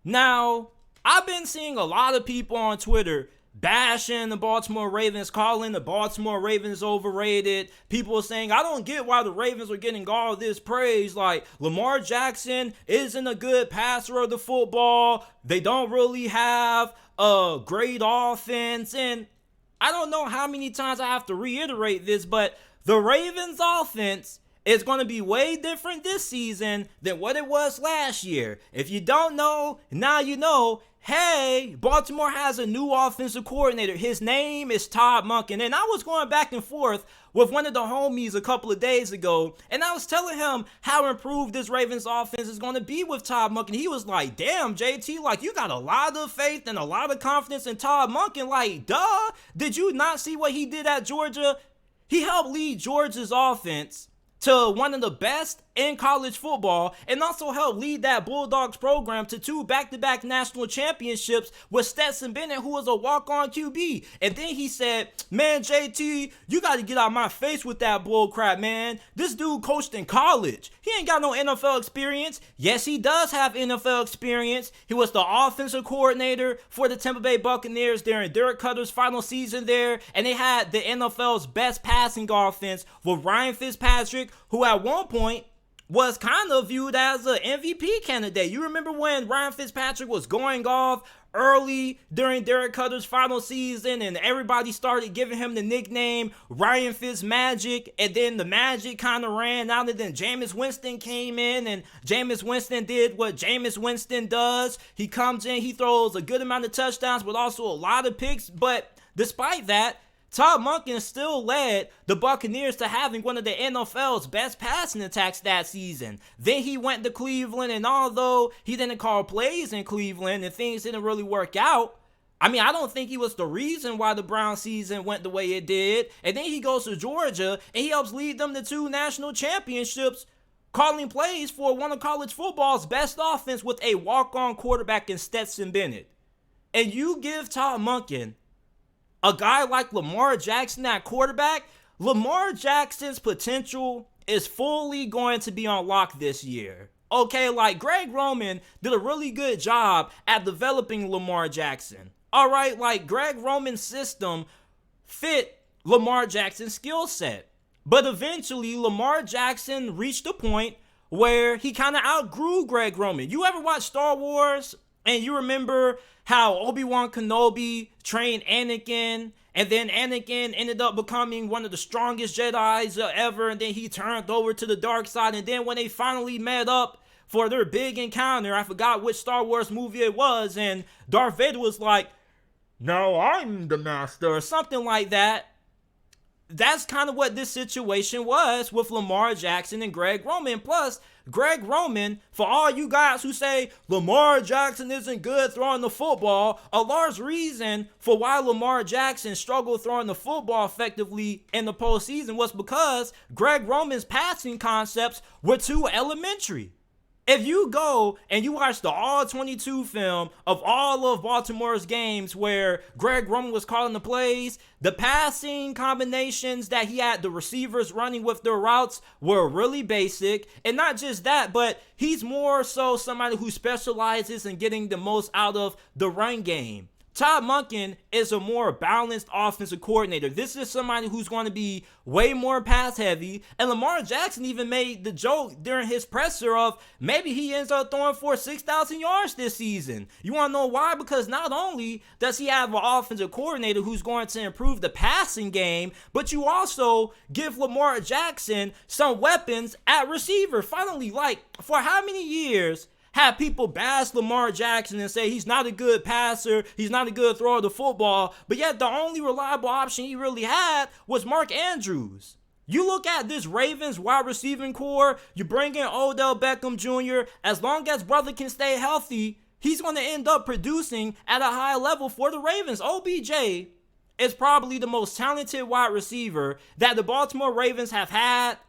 Now, I've been seeing a lot of people on Twitter bashing the Baltimore Ravens, calling the Baltimore Ravens overrated. People are saying, I don't get why the Ravens are getting all this praise. Like, Lamar Jackson isn't a good passer of the football. They don't really have a great offense. And I don't know how many times I have to reiterate this, but the Ravens offense is going to be way different this season than what it was last year. If you don't know, now you know. Hey, Baltimore has a new offensive coordinator. His name is Todd Monken. And I was going back and forth with one of the homies a couple of days ago, and I was telling him how improved this Ravens offense is going to be with Todd Monken. He was like, damn, JT, like, you got a lot of faith and a lot of confidence in Todd Monken. Like, duh. Did you not see what he did at Georgia? He helped lead Georgia's offense to one of the best in college football, and also helped lead that Bulldogs program to 2 back-to-back national championships with Stetson Bennett, who was a walk-on QB. And then he said, man, JT, you got to get out of my face with that bull crap, man. This dude coached in college. He ain't got no NFL experience. Yes, he does have NFL experience. He was the offensive coordinator for the Tampa Bay Buccaneers during Derek Cutter's final season there, and they had the NFL's best passing offense with Ryan Fitzpatrick, who at one point was kind of viewed as an MVP candidate. You remember when Ryan Fitzpatrick was going off early during Derek Cutter's final season, and everybody started giving him the nickname Ryan Fitzmagic, and then the magic kind of ran out, and then Jameis Winston came in, and Jameis Winston did what Jameis Winston does. He comes in, he throws a good amount of touchdowns, but also a lot of picks. But despite that, Todd Monken still led the Buccaneers to having one of the NFL's best passing attacks that season. Then he went to Cleveland, and although he didn't call plays in Cleveland and things didn't really work out, I don't think he was the reason why the Browns season went the way it did. And then he goes to Georgia, and he helps lead them to 2 national championships, calling plays for one of college football's best offense with a walk-on quarterback in Stetson Bennett. And you give Todd Monken a guy like Lamar Jackson at quarterback. Lamar Jackson's potential is fully going to be unlocked this year. Okay, like, Greg Roman did a really good job at developing Lamar Jackson. All right, like, Greg Roman's system fit Lamar Jackson's skill set. But eventually, Lamar Jackson reached a point where he kind of outgrew Greg Roman. You ever watch Star Wars and you remember how Obi-Wan Kenobi trained Anakin, and then Anakin ended up becoming one of the strongest Jedis ever, and then he turned over to the dark side, and then when they finally met up for their big encounter, I forgot which Star Wars movie it was, and Darth Vader was like, "Now I'm the master," or something like that. That's kind of what this situation was with Lamar Jackson and Greg Roman. Plus, Greg Roman, for all you guys who say Lamar Jackson isn't good throwing the football, a large reason for why Lamar Jackson struggled throwing the football effectively in the postseason was because Greg Roman's passing concepts were too elementary. If you go and you watch the all-22 film of all of Baltimore's games where Greg Roman was calling the plays, the passing combinations that he had the receivers running with their routes were really basic. And not just that, but he's more so somebody who specializes in getting the most out of the run game. Todd Monken is a more balanced offensive coordinator. This is somebody who's going to be way more pass heavy. And Lamar Jackson even made the joke during his presser of maybe he ends up throwing for 6,000 yards this season. You want to know why? Because not only does he have an offensive coordinator who's going to improve the passing game, but you also give Lamar Jackson some weapons at receiver. Finally, like, for how many years have people bash Lamar Jackson and say he's not a good passer, he's not a good thrower of the football, but yet the only reliable option he really had was Mark Andrews. You look at this Ravens wide receiving core, you bring in Odell Beckham Jr., as long as brother can stay healthy, he's going to end up producing at a high level for the Ravens. OBJ is probably the most talented wide receiver that the Baltimore Ravens have had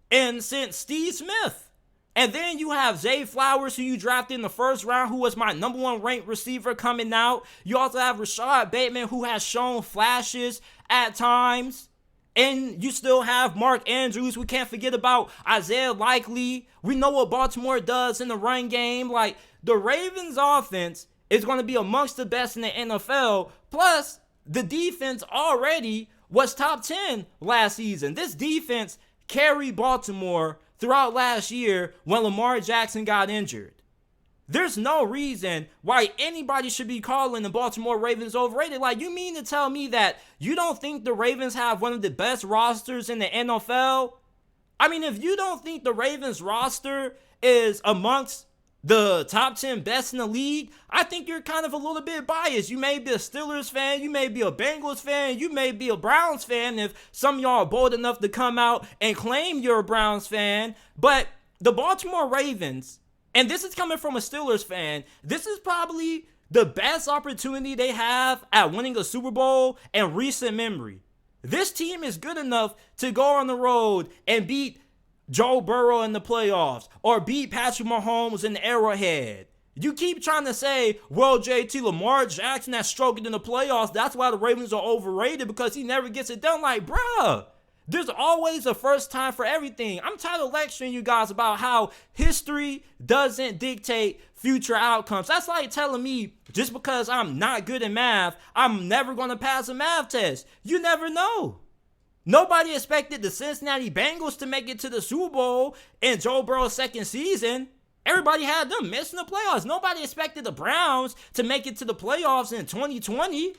since Steve Smith. And then you have Zay Flowers, who you drafted in the first round, who was my number 1 ranked receiver coming out. You also have Rashad Bateman, who has shown flashes at times. And you still have Mark Andrews. We can't forget about Isaiah Likely. We know what Baltimore does in the run game. Like, the Ravens offense is going to be amongst the best in the NFL. Plus, the defense already was top 10 last season. This defense carried Baltimore throughout last year when Lamar Jackson got injured. There's no reason why anybody should be calling the Baltimore Ravens overrated. Like, you mean to tell me that you don't think the Ravens have one of the best rosters in the NFL? I mean, if you don't think the Ravens roster is amongst the top 10 best in the league, I think you're kind of a little bit biased. You may be a Steelers fan, you may be a Bengals fan, you may be a Browns fan if some of y'all are bold enough to come out and claim you're a Browns fan. But the Baltimore Ravens, and this is coming from a Steelers fan, this is probably the best opportunity they have at winning a Super Bowl in recent memory. This team is good enough to go on the road and beat Joe Burrow in the playoffs or beat Patrick Mahomes in Arrowhead. You keep trying to say, well, JT, Lamar Jackson has struggled in the playoffs. That's why the Ravens are overrated because he never gets it done. Like, bruh, there's always a first time for everything. I'm tired of lecturing you guys about how history doesn't dictate future outcomes. That's like telling me just because I'm not good at math, I'm never going to pass a math test. You never know. Nobody expected the Cincinnati Bengals to make it to the Super Bowl in Joe Burrow's second season. Everybody had them missing the playoffs. Nobody expected the Browns to make it to the playoffs in 2020.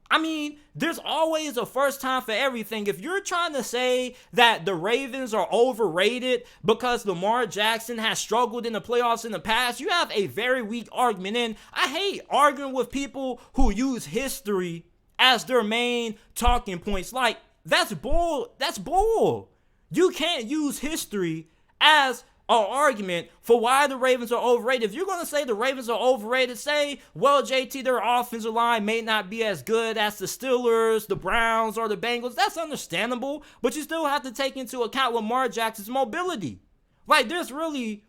I mean, there's always a first time for everything. If you're trying to say that the Ravens are overrated because Lamar Jackson has struggled in the playoffs in the past, you have a very weak argument. And I hate arguing with people who use history as their main talking points. Like, that's bull. That's bull. You can't use history as an argument for why the Ravens are overrated. If you're going to say the Ravens are overrated, say, well, JT, their offensive line may not be as good as the Steelers, the Browns, or the Bengals. That's understandable, but you still have to take into account Lamar Jackson's mobility. Like, there's really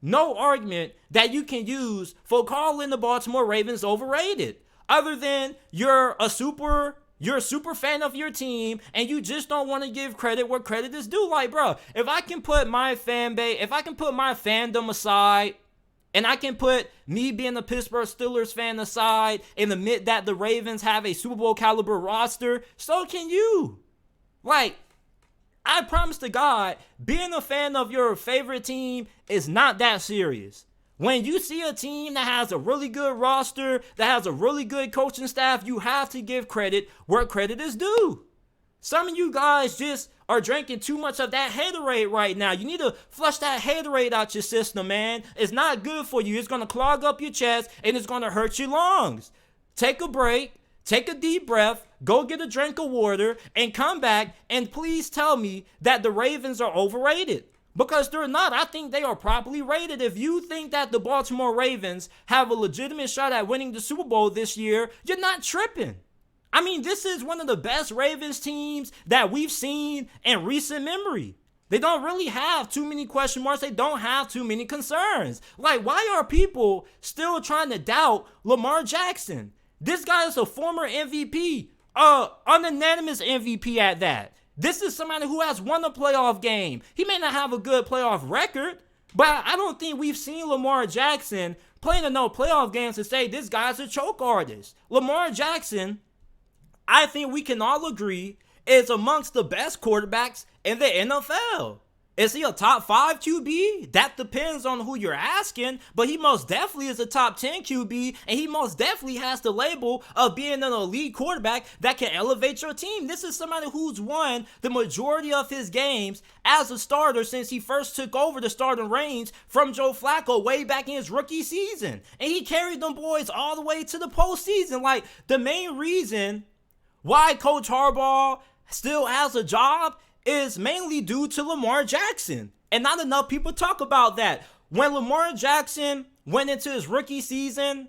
no argument that you can use for calling the Baltimore Ravens overrated, other than you're a super fan of your team and you just don't want to give credit where credit is due. Like, bro, if I can put my fan base, if I can put my fandom aside and I can put me being a Pittsburgh Steelers fan aside and admit that the Ravens have a Super Bowl caliber roster, so can you. Like, I promise to God, being a fan of your favorite team is not that serious. When you see a team that has a really good roster, that has a really good coaching staff, you have to give credit where credit is due. Some of you guys just are drinking too much of that haterade right now. You need to flush that haterade out your system, man. It's not good for you. It's going to clog up your chest and it's going to hurt your lungs. Take a break. Take a deep breath, go get a drink of water, and come back and please tell me that the Ravens are overrated. Because they're not. I think they are properly rated. If you think that the Baltimore Ravens have a legitimate shot at winning the Super Bowl this year, you're not tripping. I mean, this is one of the best Ravens teams that we've seen in recent memory. They don't really have too many question marks. They don't have too many concerns. Like, why are people still trying to doubt Lamar Jackson? This guy is a former MVP, unanimous MVP at that. This is somebody who has won a playoff game. He may not have a good playoff record, but I don't think we've seen Lamar Jackson playing enough playoff games to say this guy's a choke artist. Lamar Jackson, I think we can all agree, is amongst the best quarterbacks in the NFL. Is he a top 5 QB? That depends on who you're asking, but he most definitely is a top 10 QB, and he most definitely has the label of being an elite quarterback that can elevate your team. This is somebody who's won the majority of his games as a starter since he first took over the starting reins from Joe Flacco way back in his rookie season. And he carried them boys all the way to the postseason. Like, the main reason why Coach Harbaugh still has a job is mainly due to Lamar Jackson. And not enough people talk about that. When Lamar Jackson went into his rookie season,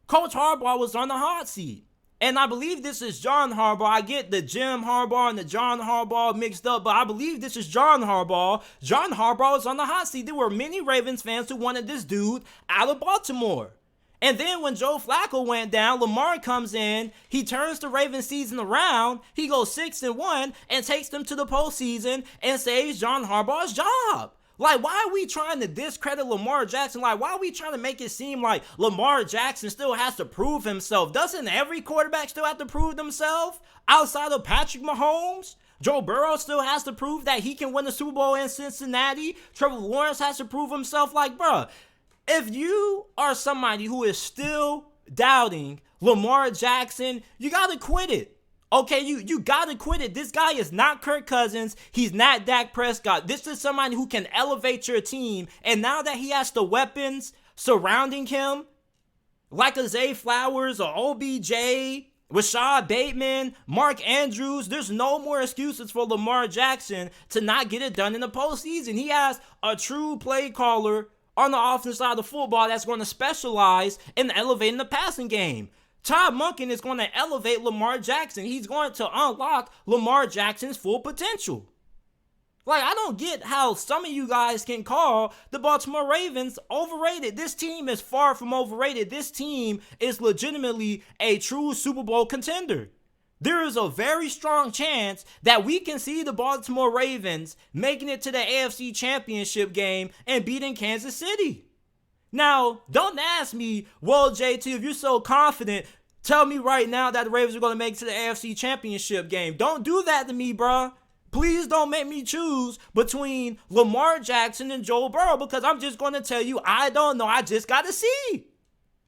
Coach Harbaugh was on the hot seat. And I believe this is John Harbaugh. I get the Jim Harbaugh and the John Harbaugh mixed up, but I believe this is John Harbaugh. John Harbaugh was on the hot seat. There were many Ravens fans who wanted this dude out of Baltimore. And then when Joe Flacco went down, Lamar comes in, he turns the Ravens season around, he goes 6-1 and takes them to the postseason and saves John Harbaugh's job. Like, why are we trying to discredit Lamar Jackson? Like, why are we trying to make it seem like Lamar Jackson still has to prove himself? Doesn't every quarterback still have to prove themselves outside of Patrick Mahomes? Joe Burrow still has to prove that he can win the Super Bowl in Cincinnati. Trevor Lawrence has to prove himself. Like, bruh, if you are somebody who is still doubting Lamar Jackson, you got to quit it. Okay, you gotta quit it. This guy is not Kirk Cousins. He's not Dak Prescott. This is somebody who can elevate your team. And now that he has the weapons surrounding him, like a Zay Flowers or OBJ, Rashad Bateman, Mark Andrews, there's no more excuses for Lamar Jackson to not get it done in the postseason. He has a true play caller on the offensive side of football that's going to specialize in elevating the passing game. Todd Monken is going to elevate Lamar Jackson. He's going to unlock Lamar Jackson's full potential. Like, I don't get how some of you guys can call the Baltimore Ravens overrated. This team is far from overrated. This team is legitimately a true Super Bowl contender. There is a very strong chance that we can see the Baltimore Ravens making it to the AFC Championship game and beating Kansas City. Now, don't ask me, well, JT, if you're so confident, tell me right now that the Ravens are going to make it to the AFC Championship game. Don't do that to me, bruh. Please don't make me choose between Lamar Jackson and Joe Burrow, because I'm just going to tell you, I don't know. I just got to see.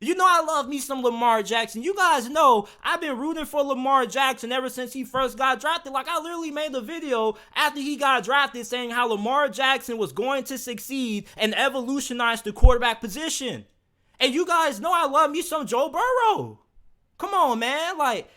You know I love me some Lamar Jackson. You guys know I've been rooting for Lamar Jackson ever since he first got drafted. Like, I literally made a video after he got drafted saying how Lamar Jackson was going to succeed and evolutionize the quarterback position. And you guys know I love me some Joe Burrow. Come on, man. Like,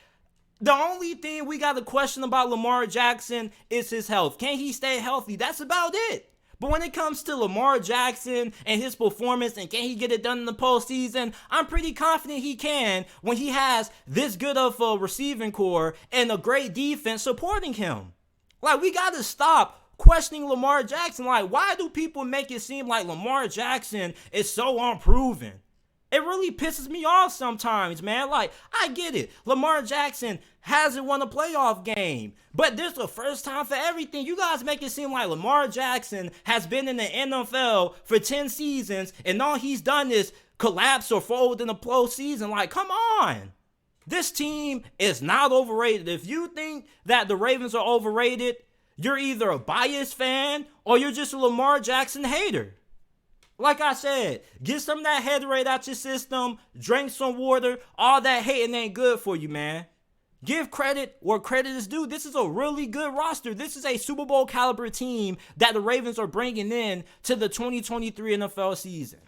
the only thing we got to question about Lamar Jackson is his health. Can he stay healthy? That's about it. But when it comes to Lamar Jackson and his performance and can he get it done in the postseason, I'm pretty confident he can when he has this good of a receiving core and a great defense supporting him. Like, we got to stop questioning Lamar Jackson. Like, why do people make it seem like Lamar Jackson is so unproven? It really pisses me off sometimes, man. Like, I get it. Lamar Jackson hasn't won a playoff game, but there's a first time for everything. You guys make it seem like Lamar Jackson has been in the NFL for 10 seasons, and all he's done is collapse or fold in the postseason. Like, come on. This team is not overrated. If you think that the Ravens are overrated, you're either a biased fan or you're just a Lamar Jackson hater. Like I said, get some of that haterade out your system, drink some water. All that hating ain't good for you, man. Give credit where credit is due. This is a really good roster. This is a Super Bowl caliber team that the Ravens are bringing in to the 2023 NFL season.